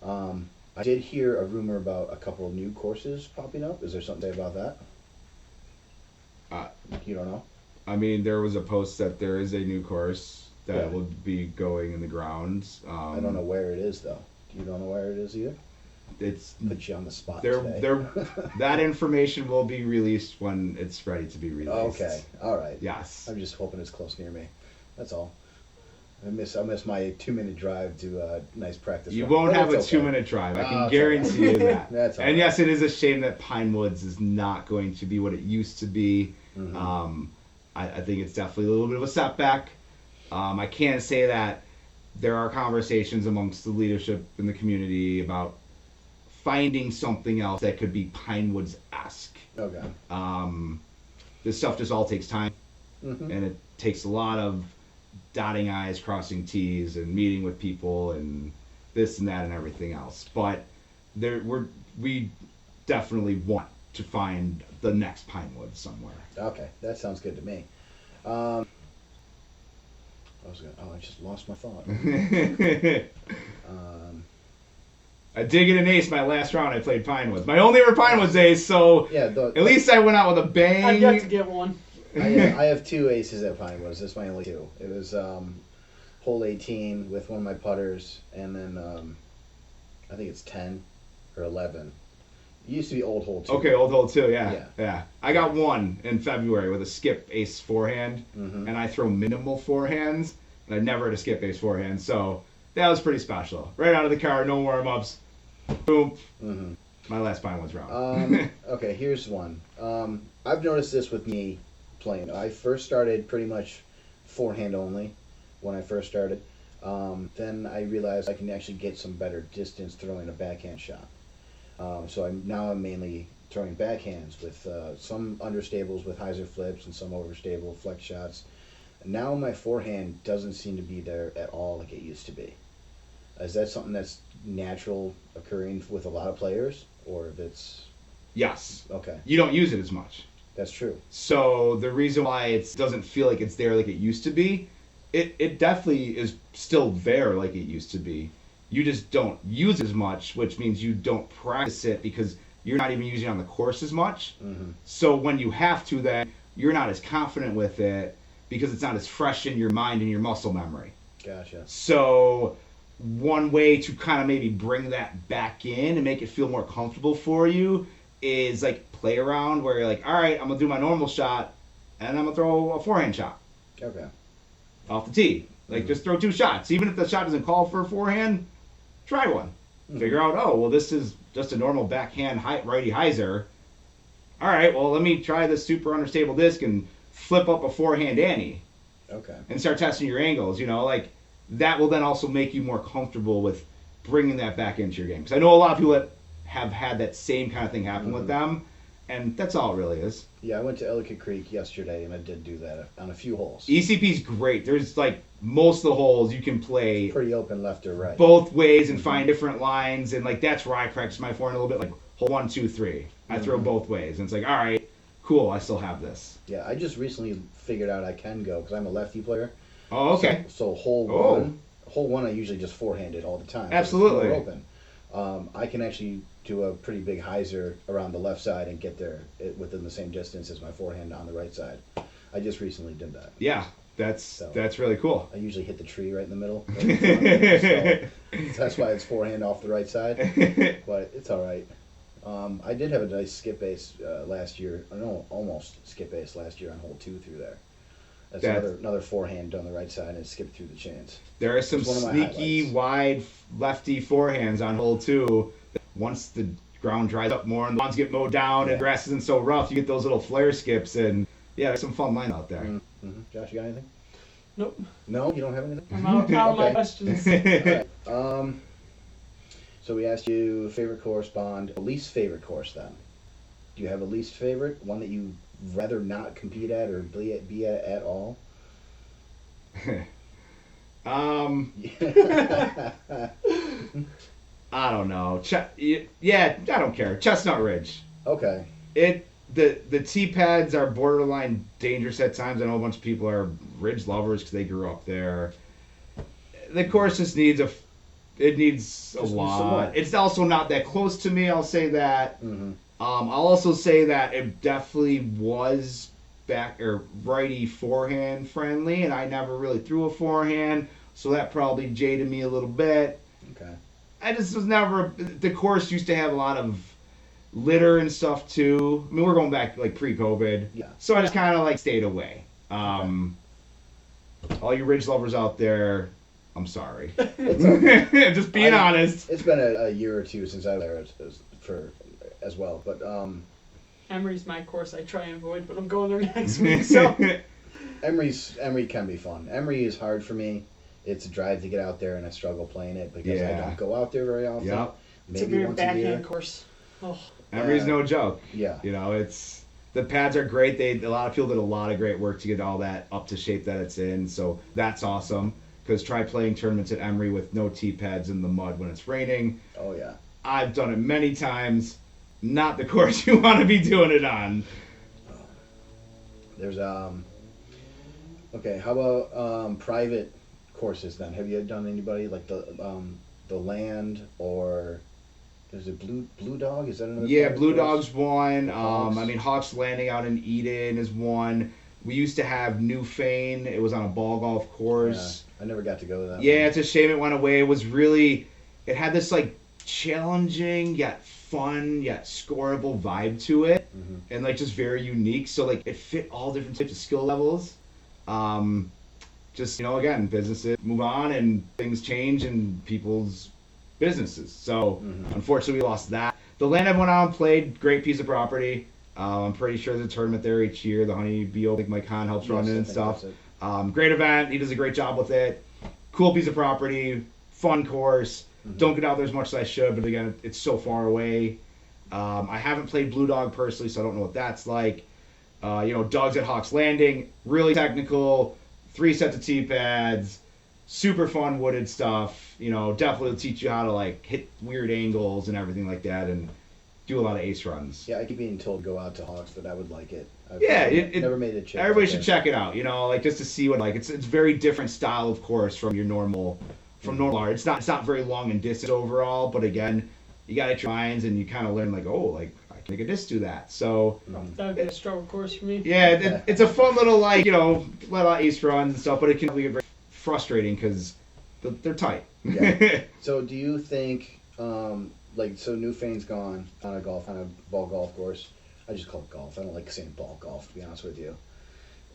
I did hear a rumor about a couple of new courses popping up. Is there something to say about that? You don't know? I mean, there was a post that there is a new course that will be going in the grounds. I don't know where it is, though. You don't know where it is either? it's Put you on the spot they're today. that information will be released when it's ready to be released. Okay, all right. Yes. I'm just hoping it's close near me. That's all. I miss my 2-minute drive to a nice practice. You round. won't But have a it's okay. 2-minute drive. I can it's guarantee you that. That's all and right. yes, it is a shame that Pine Woods is not going to be what it used to be. Mhm. I think it's definitely a little bit of a setback. I can say that there are conversations amongst the leadership in the community about finding something else that could be Pine Woods-esque. Okay. This stuff just all takes time, Mhm. and it takes a lot of dotting I's, crossing T's, and meeting with people, and this and that and everything else. But we definitely want to find the next Pine Woods somewhere. Okay, that sounds good to me. I just lost my thought. I did get an ace my last round. I played Pine Woods. My only ever Pine Woods ace, so Yeah, at least I went out with a bang. I've yet to get one. I have 2 aces at Pine Woods. That's my only 2. It was hole 18 with one of my putters, and then I think it's 10 or 11. It used to be old hole 2. Okay, old hole 2, yeah. Yeah. I got 1 in February with a skip ace forehand, Mhm. and I throw minimal forehands, and I never had a skip ace forehand, so that was pretty special. Right out of the car, no warm-ups, boom, Mm-hmm. my last Pine Woods round. Okay, here's one. I've noticed this with me playing. I first started pretty much forehand only when I first started. Then I realized I can actually get some better distance throwing a backhand shot. So I'm mainly throwing backhands with some understables with hyzer flips and some overstable flex shots. Now my forehand doesn't seem to be there at all like it used to be. Is that something that's natural occurring with a lot of players, or if it's Yes. okay? You don't use it as much. That's true. So the reason why it doesn't feel like it's there like it used to be, it definitely is still there like it used to be. You just don't use it as much, which means you don't practice it because you're not even using it on the course as much. Mm-hmm. So when you have to, then you're not as confident with it because it's not as fresh in your mind and your muscle memory. Gotcha. So one way to kind of maybe bring that back in and make it feel more comfortable for you is like play around where you're like, all right, I'm gonna do my normal shot and I'm gonna throw a forehand shot Okay. off the tee. Like just throw 2 shots. Even if the shot doesn't call for a forehand, try one. Figure out, oh, well, this is just a normal backhand righty hyzer. All right, well, let me try this super understable disc and flip up a forehand Annie Okay. and start testing your angles. You know, like that will then also make you more comfortable with bringing that back into your game. Because I know a lot of people that have had that same kind of thing happen with them, and that's all it really is. Yeah, I went to Ellicott Creek yesterday, and I did do that on a few holes. ECP's great. There's like most of the holes you can play Pretty open left or right. both ways and find different lines, and like that's where I practice my forehand a little bit. Like hole 1, 2, 3, I throw both ways, and it's like, all right, cool, I still have this. Yeah, I just recently figured out I can go because I'm a lefty player. Oh, okay. So hole Oh. one, I usually just forehanded all the time. Absolutely. It's more open. I can actually do a pretty big hyzer around the left side and get there within the same distance as my forehand on the right side. I just recently did that. Yeah, that's really cool. I usually hit the tree right in the middle. Right in front, so that's why it's forehand off the right side. But it's all right. I did have a nice skip ace last year. No, almost skip ace last year on hole 2 through there. That's another forehand on the right side and skip through the chains. There are some It's one of my sneaky highlights. wide lefty forehands on hole 2. Once the ground dries up more and the lawns get mowed down and Yeah. the grass isn't so rough, you get those little flare skips, and yeah, there's some fun lines out there. Mm-hmm. Josh, you got anything? Nope. No, you don't have anything? I'm out of my Okay. questions. All right. So we asked you favorite course, Bond. Least favorite course, then. Do you have a least favorite? One that you rather not compete at or be at all? I don't know. Yeah, I don't care. Chestnut Ridge. Okay. The tee pads are borderline dangerous at times. I know a bunch of people are ridge lovers because they grew up there. The course just needs a Needs some more. lot. It's also not that close to me. I'll say that. Mm-hmm. I'll also say that it definitely was back or righty forehand friendly, and I never really threw a forehand, so that probably jaded me a little bit. Okay. I just was never. The course used to have a lot of litter and stuff too. I mean, we're going back like pre-COVID. Yeah. So I just kind of like stayed away. All you ridge lovers out there, I'm sorry. Just being honest. It's been a year or two since I was there as well, but Emory's my course I try and avoid, but I'm going there next week. So Emory can be fun. Emory is hard for me. It's a drive to get out there, and I struggle playing it because I don't go out there very often. Yep. It's a Maybe weird once a year. backhand course. Oh. Emory's no joke. Yeah. You know, the pads are great. A lot of people did a lot of great work to get all that up to shape that it's in. So that's awesome. Because try playing tournaments at Emory with no tee pads in the mud when it's raining. Oh yeah. I've done it many times. Not the course you want to be doing it on. There's okay. How about private courses then? Have you done anybody like the Land or is it Blue Dog? Is that another? Yeah, private Blue course? Dog's one. Hawks. I mean, Hawks Landing out in Eden is one. We used to have Newfane. It was on a ball golf course. Yeah, I never got to go to that. Yeah, one. it's a shame it went away. It was really, it had this like challenging yet fun yet scoreable vibe to it, and like just very unique. So like it fit all different types of skill levels. Just again, businesses move on and things change in people's businesses. So unfortunately, we lost that. The Land I went out and played, great piece of property. I'm pretty sure there's a tournament there each year. The Honeybee, I think Mike Hahn helps run it and stuff. Great event. He does a great job with it. Cool piece of property. Fun course. Don't get out there as much as I should, but again, it's so far away. I haven't played Blue Dog personally, so I don't know what that's like. Doug's at Hawks Landing. Really technical. 3 sets of tee pads. Super fun wooded stuff. Definitely will teach you how to like hit weird angles and everything like that, and do a lot of ace runs. Yeah, I keep being told to go out to Hawks, but I would like it. I've never made it. Everybody should check it out. Like just to see what it's very different style of course from your normal art. It's not very long in distance overall, but again, you got to try and you kind of learn like I can make a disc do that. So that would be a struggle course for me. yeah, it's a fun little let out ace runs and stuff, but it can be very frustrating because they're tight. Yeah. So do you think so Newfane's gone on a ball golf course? I just call it golf. I don't like saying ball golf, to be honest with you.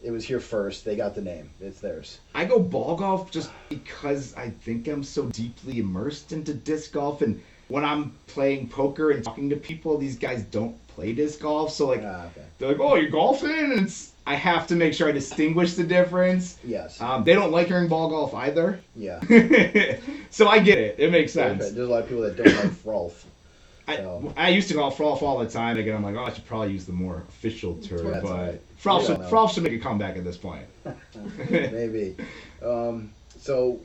It was here first. They got the name. It's theirs. I go ball golf just because I think I'm so deeply immersed into disc golf, and when I'm playing poker and talking to people, these guys don't play disc golf, so okay. they're like, "Oh, you're golfing?" And I have to make sure I distinguish the difference. Yes. They don't like hearing ball golf either. Yeah. So I get it. It makes sense. There's a lot of people that don't like Frolf. I used to call Frolf all the time. Again, I'm like, I should probably use the more official term, That's but right. Frolf should make a comeback at this point. Maybe. So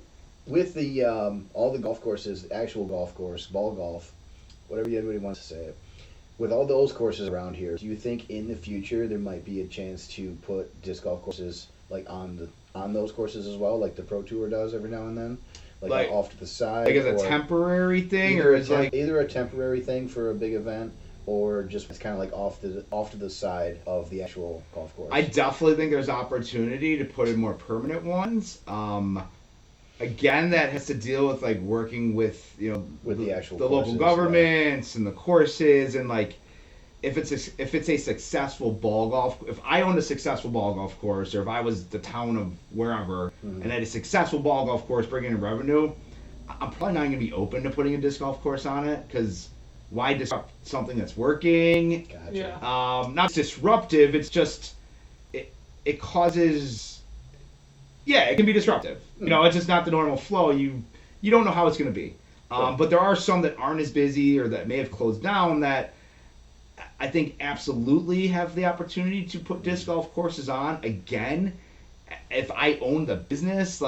with the all the golf courses, actual golf course, ball golf, whatever anybody wants to say it, with all those courses around here, do you think in the future there might be a chance to put disc golf courses like on those courses as well, like the Pro Tour does every now and then? Like off to the side, like as a temporary thing, or it's either a temporary thing for a big event, or just it's kind of like off to the side of the actual golf course. I definitely think there's opportunity to put in more permanent ones. Again, that has to deal with working with with the actual local courses, governments and the courses, and if it's a successful ball golf, if I owned a successful ball golf course, or if I was the town of wherever and had a successful ball golf course bringing in revenue, I'm probably not going to be open to putting a disc golf course on it, because why disrupt something that's working? Gotcha. Yeah. Not disruptive. It's just it causes. Yeah, it can be disruptive. It's just not the normal flow. You don't know how it's going to be. But there are some that aren't as busy or that may have closed down that I think absolutely have the opportunity to put disc golf courses on. Again, if I owned the business,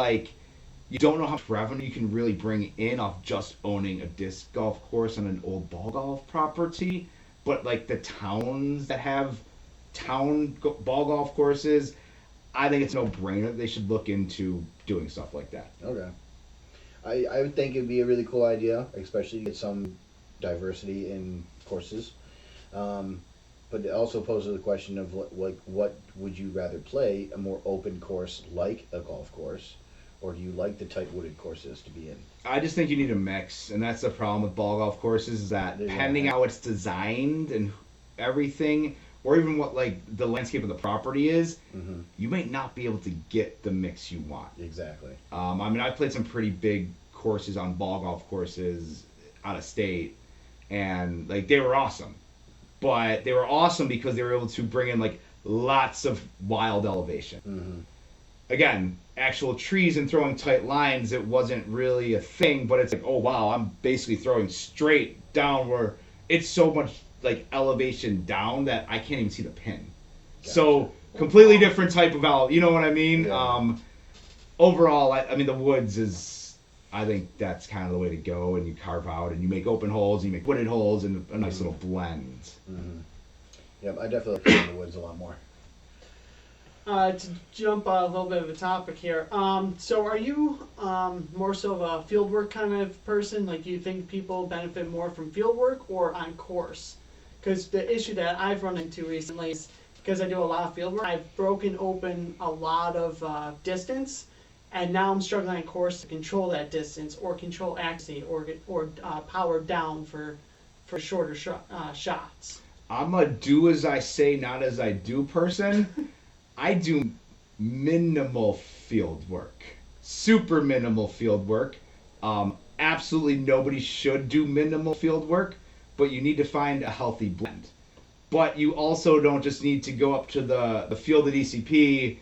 you don't know how much revenue you can really bring in off just owning a disc golf course on an old ball golf property. But the towns that have ball golf courses, I think it's no brainer. They should look into doing stuff like that. Okay. I would think it'd be a really cool idea, especially to get some diversity in courses. But it also poses the question of what would you rather play, a more open course like a golf course, or do you like the tight wooded courses to be in? I just think you need a mix, and that's the problem with ball golf courses is that They don't depending have- how it's designed and everything, or even what like the landscape of the property is, Mm-hmm. you might not be able to get the mix you want. Exactly. I mean, I've played some pretty big courses on ball golf courses out of state, and like they were awesome, but they were awesome because they were able to bring in like lots of wild elevation. Mm-hmm. Again, actual trees and throwing tight lines, it wasn't really a thing, but it's like, oh wow, I'm basically throwing straight down where it's so much like elevation down that I can't even see the pin. So completely different type of you know what I mean? Yeah. Overall, I mean the woods is, I think that's kind of the way to go, and you carve out and you make open holes, you make wooded holes, and a nice little blend. Mm-hmm. Yep, I definitely like the woods a lot more. To jump a little bit of a topic here, so are you more so of a field work kind of person? Like, do you think people benefit more from field work or on course? Because the issue that I've run into recently is because I do a lot of field work, I've broken open a lot of distance, and now I'm struggling on course to control that distance or control accuracy or power down for shorter shots. I'm a do as I say, not as I do person. I do minimal field work, super minimal field work. Absolutely nobody should do minimal field work, but you need to find a healthy blend. But you also don't just need to go up to the field at ECP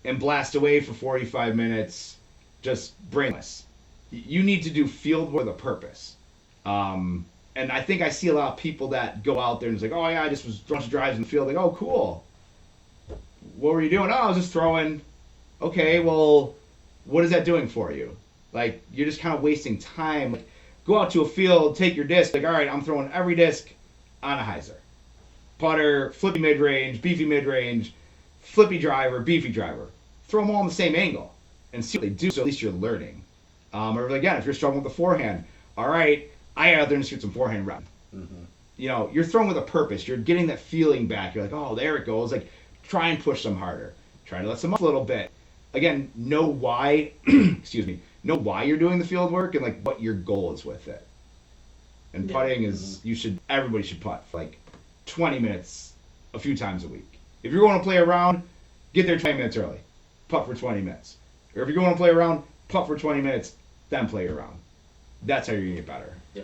and blast away for 45 minutes just brainless. You need to do field work with a purpose. And I think I see a lot of people that go out there and it's like, oh yeah, I just was throwing drives in the field. Like, oh cool. What were you doing? Oh, I was just throwing. Okay, well, what is that doing for you? Like, you're just kind of wasting time. Like, go out to a field, take your disc. Like, all right, I'm throwing every disc on a hyzer. Putter, flippy mid-range, beefy mid-range, flippy driver, beefy driver. Throw them all in the same angle and see what they do, so at least you're learning. Or again, if you're struggling with the forehand, all right, I got out there and shoot some forehand run. Mm-hmm. You know, you're throwing with a purpose. You're getting that feeling back. You're like, oh, there it goes. Like, try and push them harder. Try to let them up a little bit. Again, know why, excuse me, know why you're doing the field work and like what your goal is with it. And putting is, everybody should putt for like 20 minutes a few times a week. If you're going to play around, get there 20 minutes early. Putt for 20 minutes. Or if you're going to play around, putt for 20 minutes, then play around. That's how you're going to get better. Yeah.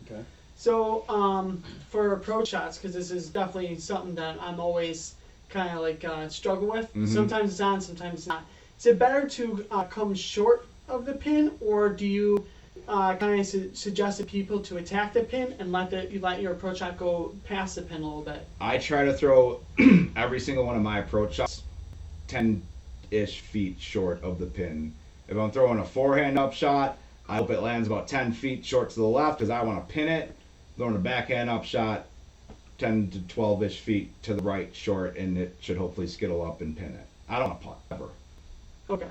Okay. So, for approach shots, because this is definitely something that I'm always kind of like struggle with. Mm-hmm. Sometimes it's on, sometimes it's not. Is it better to come short of the pin, or do you kind of suggest to people to attack the pin and let your approach shot go past the pin a little bit? I try to throw every single one of my approach shots 10-ish feet short of the pin. If I'm throwing a forehand up shot, I hope it lands about 10 feet short to the left because I want to pin it. Throwing a backhand up shot, 10 to 12-ish feet to the right short, and it should hopefully skittle up and pin it. I don't want to putt, ever. Okay.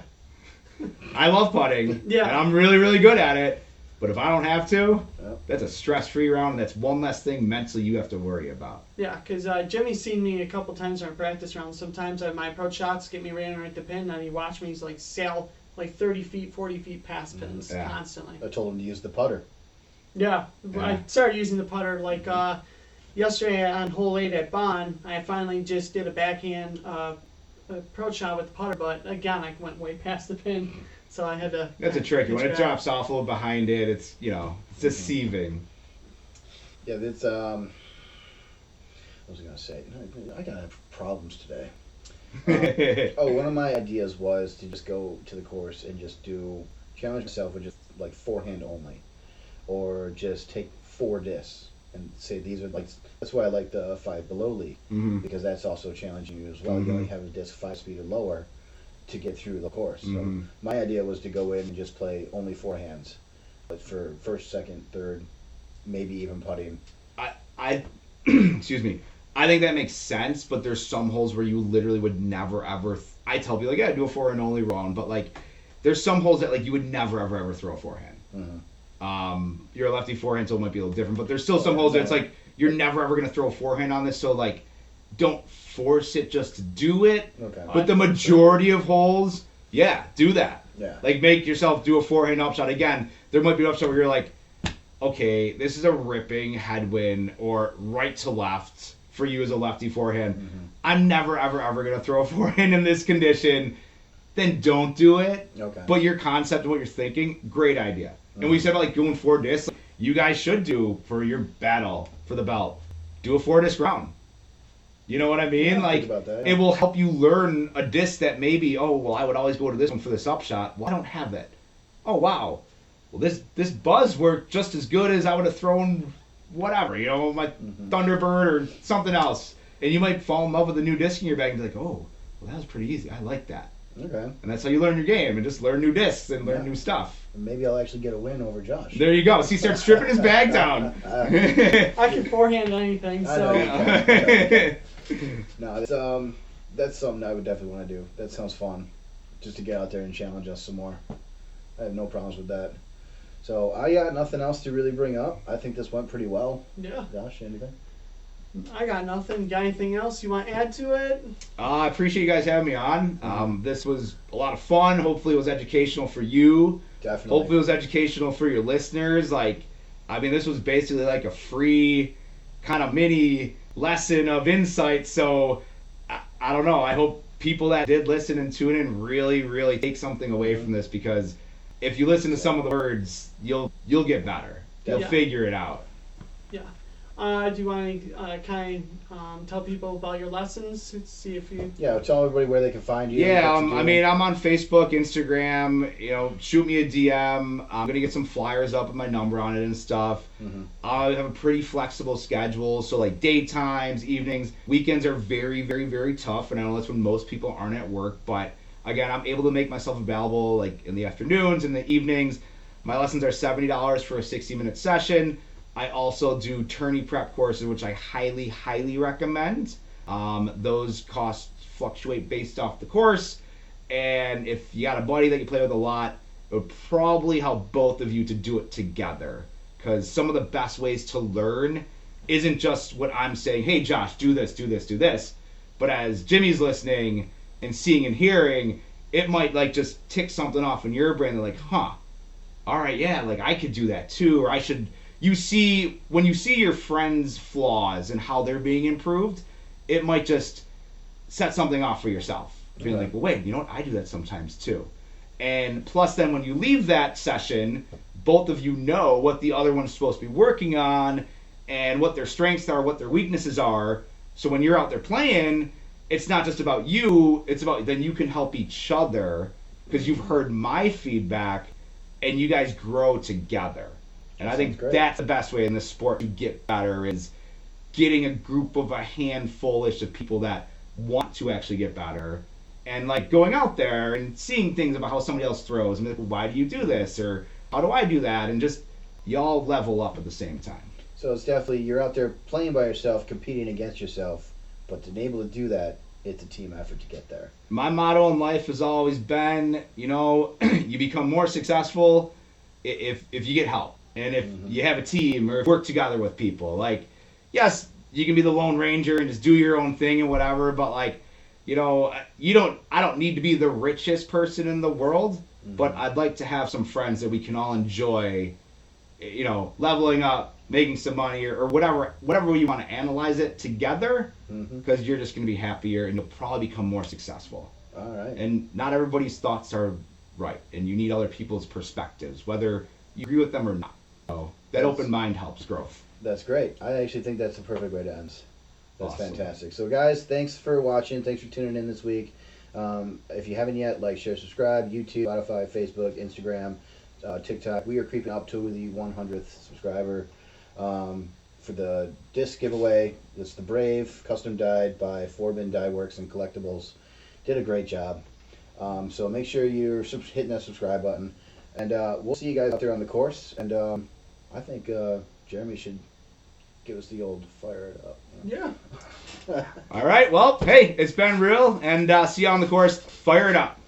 I love putting, Yeah. and I'm really, really good at it. But if I don't have to, Yep. that's a stress-free round, and that's one less thing mentally you have to worry about. Yeah, because Jimmy's seen me a couple times in our practice rounds. Sometimes my approach shots get me ran right at the pin, and he watch me like sail like 30 feet, 40 feet past pins Yeah. constantly. I told him to use the putter. Yeah, Yeah. I started using the putter like yesterday on hole 8 at Bond. I finally just did a backhand approach shot with the putter, but again, I went way past the pin, so I had to. That's a tricky one. It pitch back. drops off a little behind it. It's, it's deceiving. Yeah, it's what was I gonna say? I gotta have problems today. One of my ideas was to just go to the course and just challenge myself with just like forehand only, or just take 4 discs and say these are like. That's why I like the 5 below league, Mhm. because that's also challenging you as well. Mhm. You only have a disc 5 speed or lower to get through the course. Mhm. So my idea was to go in and just play only forehands, but for first, second, third, maybe even putting. I excuse me. I think that makes sense, but there's some holes where you literally would never ever. I tell people like, yeah, do a forehand only round, but like, there's some holes that like you would never ever throw a forehand. Mm-hmm. Your lefty forehand, so it might be a little different, but there's still some holes that it's like you're never ever gonna throw a forehand on this, so like, don't force it just to do it. Okay. But the majority of holes, yeah, do that. Yeah. Like, make yourself do a forehand upshot. Again, there might be an upshot where you're like, okay, this is a ripping headwind or right to left for you as a lefty forehand. Mm-hmm. I'm never, ever, ever going to throw a forehand in this condition. Then don't do it. Okay. But your concept and what you're thinking, great idea. And we said about like going 4 discs, you guys should do for your battle for the belt. Do a 4 disc round. You know what I mean? Yeah, like, think about that, it will help you learn a disc that maybe, oh, well, I would always go to this one for this upshot. Well, I don't have that. Oh, wow. Well, this buzz worked just as good as I would have thrown whatever, you know, my Thunderbird or something else. And you might fall in love with a new disc in your bag and be like, oh, well, that was pretty easy. I like that. Okay. And that's how you learn your game and just learn new discs and learn new stuff. Maybe I'll actually get a win over Josh. There you go. So he starts stripping his bag down. I can forehand anything, so. No, that's something I would definitely want to do. That sounds fun, just to get out there and challenge us some more. I have no problems with that. So I got nothing else to really bring up. I think this went pretty well. Yeah. Josh, anything? I got nothing. Got anything else you want to add to it? I appreciate you guys having me on. This was a lot of fun. Hopefully it was educational for you. Definitely. Hopefully it was educational for your listeners. Like, I mean, this was basically like a free kind of mini lesson of insight. So I don't know. I hope people that did listen and tune in really, really take something away from this, because if you listen to some of the words, you'll get better. You'll figure it out. Yeah. Do you want to kind of tell people about your lessons? See if you. Yeah, tell everybody where they can find you. Yeah, I mean, I'm on Facebook, Instagram. You know, shoot me a DM. I'm gonna get some flyers up with my number on it and stuff. I have a pretty flexible schedule, so like daytimes, evenings, weekends are very, very, very tough, and I know that's when most people aren't at work. But again, I'm able to make myself available like in the afternoons and the evenings. My lessons are $70 for a 60-minute session. I also do tourney prep courses, which I highly, highly recommend. Those costs fluctuate based off the course. And if you got a buddy that you play with a lot, it would probably help both of you to do it together. Because some of the best ways to learn isn't just what I'm saying, hey, Josh, do this, do this, do this. But as Jimmy's listening and seeing and hearing, it might like just tick something off in your brain. They're like, huh, all right, yeah, like I could do that too. Or I should... when you see your friends' flaws and how they're being improved, it might just set something off for yourself. Being like, well, wait, you know what? I do that sometimes too. And plus then when you leave that session, both of you know what the other one's supposed to be working on and what their strengths are, what their weaknesses are. So when you're out there playing, it's not just about you, it's about then you can help each other because you've heard my feedback and you guys grow together. And I think that's the best way in this sport to get better is getting a group of a handful-ish of people that want to actually get better and like going out there and seeing things about how somebody else throws and be like, well, why do you do this? Or how do I do that? And just y'all level up at the same time. So it's definitely, you're out there playing by yourself, competing against yourself, but to be able to do that, it's a team effort to get there. My motto in life has always been, you know, you become more successful if you get help. And if you have a team or work together with people, like, yes, you can be the Lone Ranger and just do your own thing and whatever, but like, you know, I don't need to be the richest person in the world, but I'd like to have some friends that we can all enjoy, you know, leveling up, making some money or whatever way you want to analyze it together, because you're just going to be happier and you'll probably become more successful. All right. And not everybody's thoughts are right, and you need other people's perspectives, whether you agree with them or not. So that open mind helps growth. That's great. I actually think that's the perfect way to end. That's Awesome. fantastic. So guys, thanks for watching. Thanks for tuning in this week. If you haven't yet, like, share, subscribe, YouTube, Spotify, Facebook, Instagram, TikTok. We are creeping up to the 100th subscriber for the disc giveaway. It's the Brave, custom dyed by Forbin Dye Works and Collectibles. Did a great job. So make sure you're hitting that subscribe button. And we'll see you guys out there on the course. And I think Jeremy should give us the old fire it up. Yeah. All right, well, hey, it's been real, and see you on the course. Fire it up.